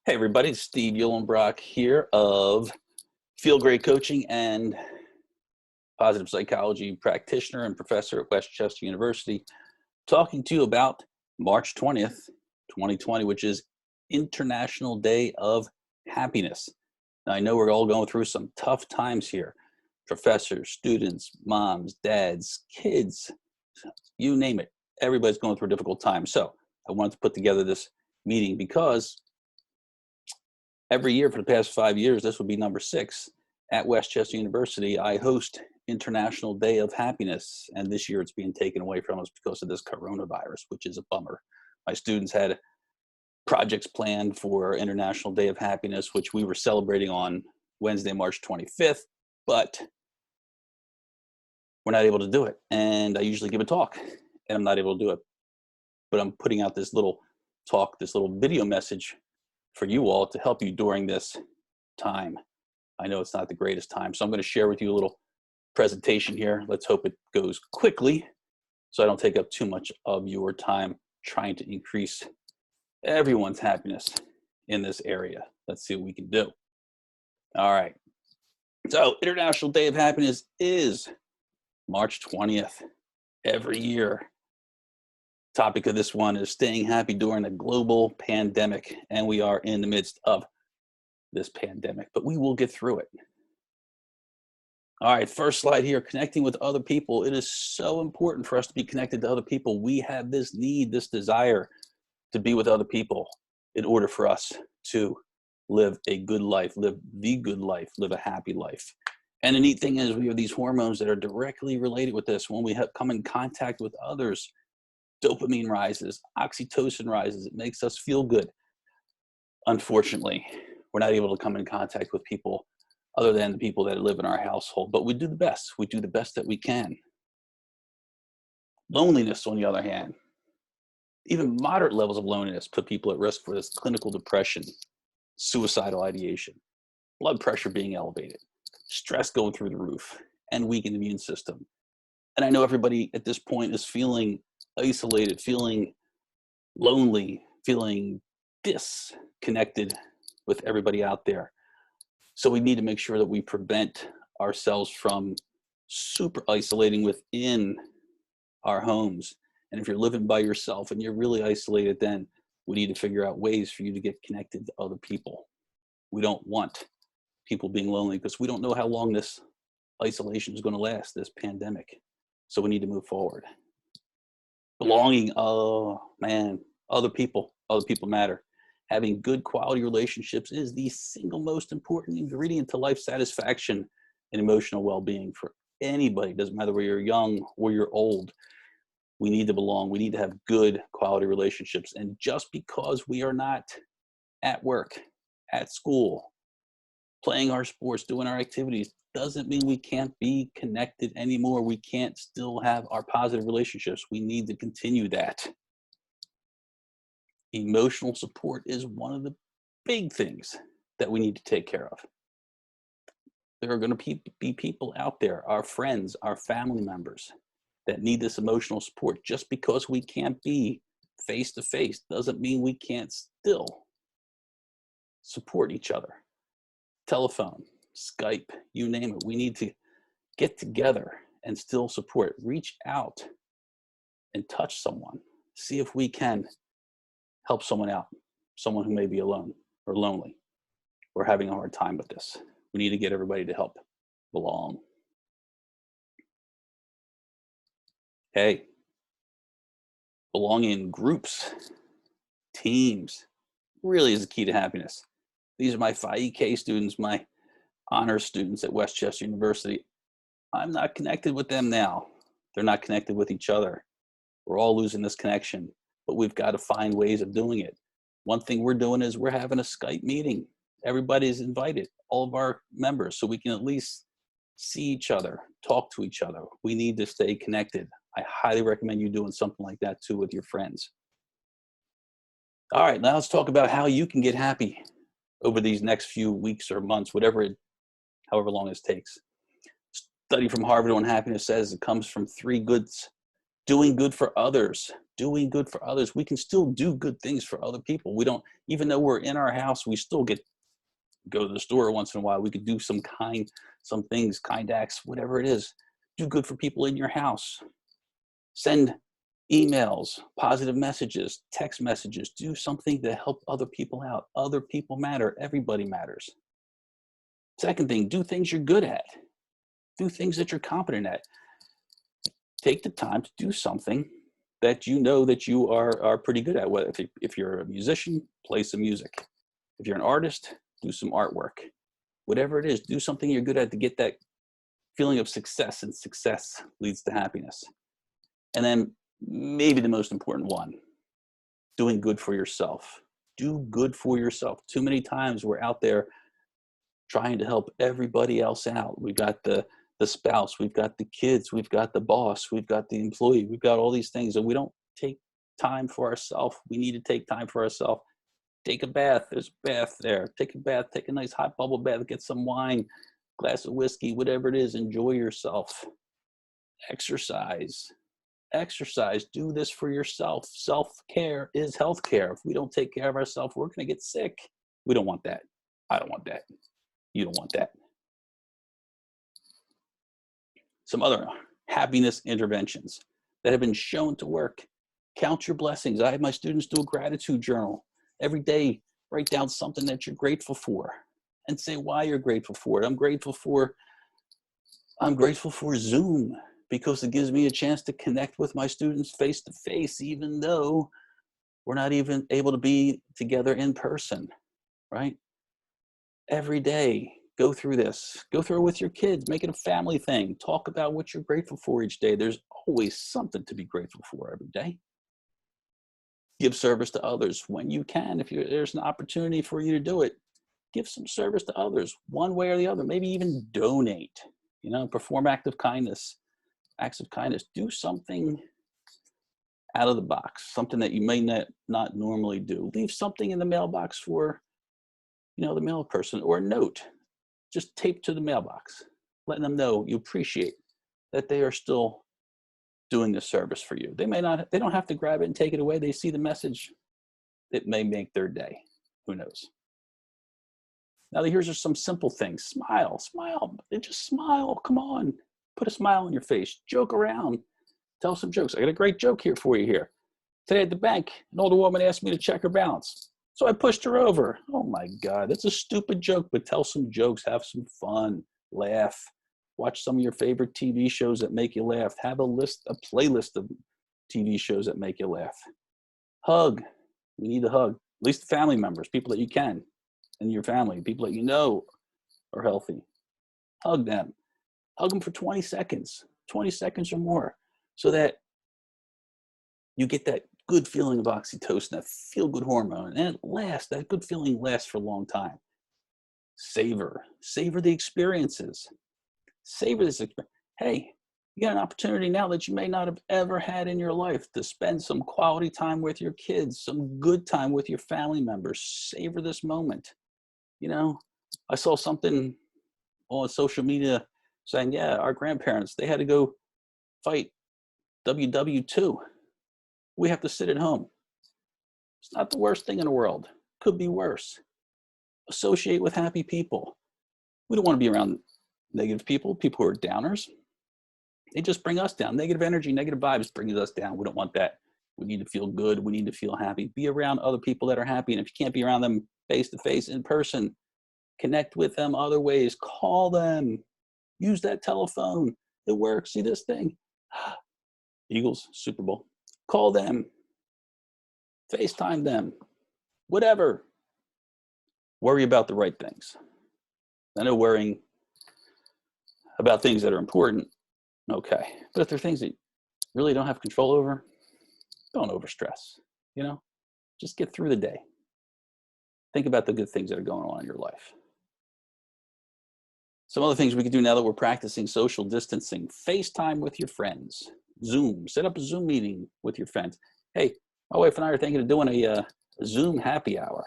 Hey everybody, it's Steve Uhlenbrock here of Feel Great Coaching and Positive Psychology practitioner and professor at Westchester University, talking to you about March 20th, 2020, which is International Day of Happiness. Now, I know we're all going through some tough times here. Professors, students, moms, dads, kids, you name it. Everybody's going through a difficult time. So I wanted to put together this meeting because every year for the past 5 years, this would be number 6, at Westchester University, I host International Day of Happiness. And this year it's being taken away from us because of this coronavirus, which is a bummer. My students had projects planned for International Day of Happiness, which we were celebrating on Wednesday, March 25th, but we're not able to do it. And I usually give a talk, and I'm not able to do it. But I'm putting out this little talk, this little video message for you all to help you during this time. I know it's not the greatest time, so I'm going to share with you a little presentation here. Let's hope it goes quickly so I don't take up too much of your time trying to increase everyone's happiness in this area. Let's see what we can do. All right. So International Day of Happiness is March 20th every year. Topic of this one is staying happy during a global pandemic, and we are in the midst of this pandemic, but we will get through it. All right, first slide here, connecting with other people. It is so important for us to be connected to other people. We have this need, this desire to be with other people in order for us to live a good life, live the good life, live a happy life. And the neat thing is we have these hormones that are directly related with this. When we come in contact with others, dopamine rises, oxytocin rises. It makes us feel good. Unfortunately, we're not able to come in contact with people other than the people that live in our household, but we do the best. We do the best that we can. Loneliness, on the other hand, even moderate levels of loneliness put people at risk for this clinical depression, suicidal ideation, blood pressure being elevated, stress going through the roof, and weakened immune system. And I know everybody at this point is feeling isolated, feeling lonely, feeling disconnected with everybody out there. So we need to make sure that we prevent ourselves from super isolating within our homes. And if you're living by yourself and you're really isolated, then we need to figure out ways for you to get connected to other people. We don't want people being lonely because we don't know how long this isolation is going to last, this pandemic. So we need to move forward. Belonging, oh man, other people matter. Having good quality relationships is the single most important ingredient to life satisfaction and emotional well-being for anybody. It doesn't matter whether you're young or you're old. We need to belong. We need to have good quality relationships. And just because we are not at work, at school, playing our sports, doing our activities, doesn't mean we can't be connected anymore. We can't still have our positive relationships. We need to continue that. Emotional support is one of the big things that we need to take care of. There are going to be people out there, our friends, our family members, that need this emotional support. Just because we can't be face to face doesn't mean we can't still support each other. Telephone, Skype, you name it. We need to get together and still support. Reach out and touch someone. See if we can help someone out, someone who may be alone or lonely or having a hard time with this. We need to get everybody to help belong. Hey, belonging in groups, teams, really is the key to happiness. These are my Phi EK students, my honors students at Westchester University. I'm not connected with them now. They're not connected with each other. We're all losing this connection, but we've got to find ways of doing it. One thing we're doing is we're having a Skype meeting. Everybody's invited, all of our members, so we can at least see each other, talk to each other. We need to stay connected. I highly recommend you doing something like that too with your friends. All right, now let's talk about how you can get happy over these next few weeks or months, however long this takes. Study from Harvard on happiness says it comes from 3 goods: doing good for others, doing good for others. We can still do good things for other people. We don't, even though we're in our house, we still go to the store once in a while. We could do some things, kind acts, whatever it is. Do good for people in your house. Send emails, positive messages, text messages. Do something to help other people out. Other people matter. Everybody matters. Second thing, do things you're good at. Do things that you're competent at. Take the time to do something that you know that you are pretty good at. If you're a musician, play some music. If you're an artist, do some artwork. Whatever it is, do something you're good at to get that feeling of success, and success leads to happiness. And then maybe the most important one, doing good for yourself. Do good for yourself. Too many times we're out there trying to help everybody else out. We've got the spouse, we've got the kids, we've got the boss, we've got the employee, we've got all these things, and we don't take time for ourselves. We need to take time for ourselves. Take a bath. There's a bath there. Take a bath. Take a nice hot bubble bath. Get some wine, glass of whiskey, whatever it is. Enjoy yourself. Exercise. Exercise. Do this for yourself. Self-care is healthcare. If we don't take care of ourselves, we're going to get sick. We don't want that. I don't want that. You don't want that. Some other happiness interventions that have been shown to work. Count your blessings. I have my students do a gratitude journal. Every day, write down something that you're grateful for and say why you're grateful for it. I'm grateful for Zoom because it gives me a chance to connect with my students face to face, even though we're not even able to be together in person, right? Every day, go through this. Go through it with your kids. Make it a family thing. Talk about what you're grateful for each day. There's always something to be grateful for every day. Give service to others when you can. If there's an opportunity for you to do it, give some service to others one way or the other. Maybe even donate, perform acts of kindness. Do something out of the box, something that you may not normally do. Leave something in the mailbox for, the mail person, or a note, just taped to the mailbox, letting them know you appreciate that they are still doing the service for you. They don't have to grab it and take it away. They see the message. It may make their day. Who knows? Now, here's just some simple things. Smile. Just smile. Come on. Put a smile on your face. Joke around. Tell some jokes. I got a great joke here for you here. Today at the bank, an older woman asked me to check her balance. So I pushed her over. Oh my God, that's a stupid joke, but tell some jokes. Have some fun. Laugh. Watch some of your favorite TV shows that make you laugh. Have a playlist of TV shows that make you laugh. Hug. We need to hug. At least family members, people that you can in your family, people that you know are healthy. Hug them. Hug them for 20 seconds or more, so that you get that good feeling of oxytocin, that feel-good hormone, and that good feeling lasts for a long time. Savor the experiences. Savor this experience. Hey, you got an opportunity now that you may not have ever had in your life to spend some quality time with your kids, some good time with your family members. Savor this moment. I saw something on social media saying, yeah, our grandparents, they had to go fight WW2. We have to sit at home. It's not the worst thing in the world. Could be worse. Associate with happy people. We don't want to be around negative people who are downers. They just bring us down. Negative energy, negative vibes brings us down. We don't want that. We need to feel good. We need to feel happy. Be around other people that are happy. And if you can't be around them face to face, in person, connect with them other ways. Call them. Use that telephone. It works. See this thing? Eagles, Super Bowl. Call them. FaceTime them. Whatever. Worry about the right things. I know worrying about things that are important, okay. But if there are things that you really don't have control over, don't overstress, Just get through the day. Think about the good things that are going on in your life. Some other things we can do now that we're practicing social distancing. FaceTime with your friends. Zoom. Set up a Zoom meeting with your friends. Hey, my wife and I are thinking of doing a Zoom happy hour.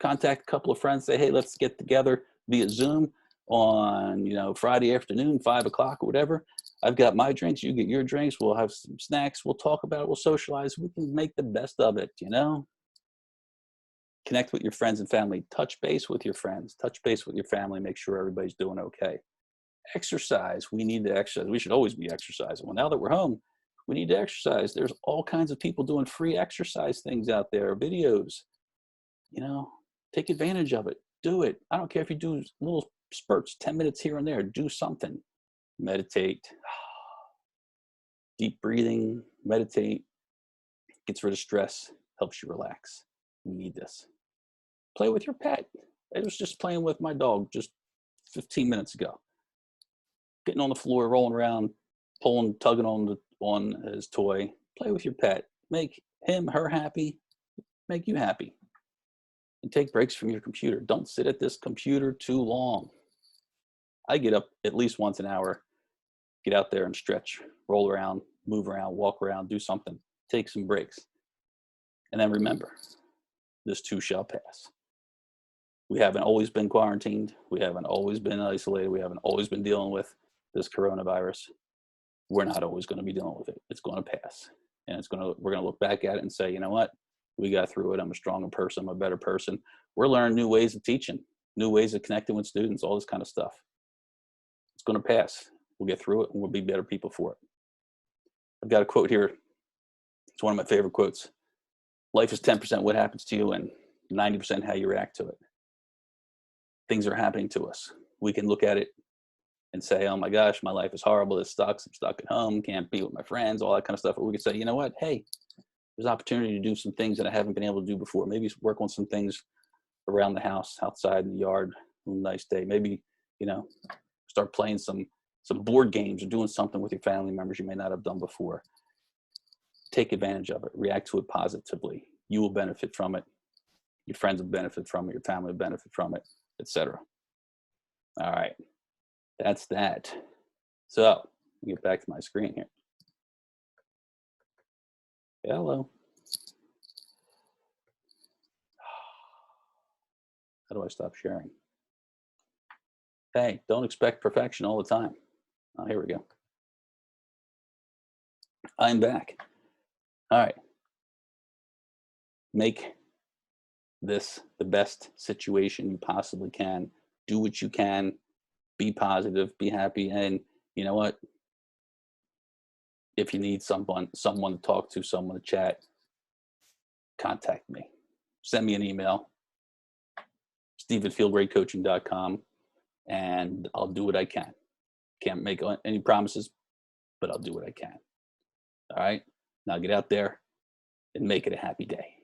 Contact a couple of friends. Say, hey, let's get together via Zoom on Friday afternoon, 5 o'clock or whatever. I've got my drinks, you get your drinks, we'll have some snacks, we'll talk about it, we'll socialize, we can make the best of it, you know? Connect with your friends and family, touch base with your friends, touch base with your family, make sure everybody's doing okay. Exercise, we need to exercise. We should always be exercising. Well, now that we're home, we need to exercise. There's all kinds of people doing free exercise things out there, videos, you know, take advantage of it. Do it. I don't care if you do little spurts, 10 minutes here and there, do something. Meditate, deep breathing, meditate, gets rid of stress, helps you relax. We need this. Play with your pet. I was just playing with my dog just 15 minutes ago. Getting on the floor, rolling around, pulling, tugging on his toy. Play with your pet. Make him, her happy. Make you happy. And take breaks from your computer. Don't sit at this computer too long. I get up at least once an hour, get out there and stretch, roll around, move around, walk around, do something. Take some breaks. And then remember, this too shall pass. We haven't always been quarantined. We haven't always been isolated. We haven't always been dealing with this coronavirus. We're not always going to be dealing with it. It's going to pass. And we're going to look back at it and say, you know what? We got through it. I'm a stronger person. I'm a better person. We're learning new ways of teaching, new ways of connecting with students, all this kind of stuff. It's going to pass. We'll get through it and we'll be better people for it. I've got a quote here. It's one of my favorite quotes. Life is 10% what happens to you and 90% how you react to it. Things are happening to us. We can look at it and say, oh my gosh, my life is horrible. This sucks. I'm stuck at home. Can't be with my friends, all that kind of stuff. But we could say, you know what? Hey, there's opportunity to do some things that I haven't been able to do before. Maybe work on some things around the house, outside in the yard, on a nice day. Maybe, you know, start playing some board games or doing something with your family members you may not have done before. Take advantage of it. React to it positively. You will benefit from it. Your friends will benefit from it. Your family will benefit from it, etc. All right. That's that. So, let me get back to my screen here. Hello. How do I stop sharing? Hey, don't expect perfection all the time. Oh, here we go. I'm back. All right. Make this the best situation you possibly can. Do what you can. Be positive, be happy. And you know what? If you need someone to talk to, someone to chat, contact me. Send me an email, steve@feelgreatcoaching.com, and I'll do what I can. Can't make any promises, but I'll do what I can. All right? Now get out there and make it a happy day.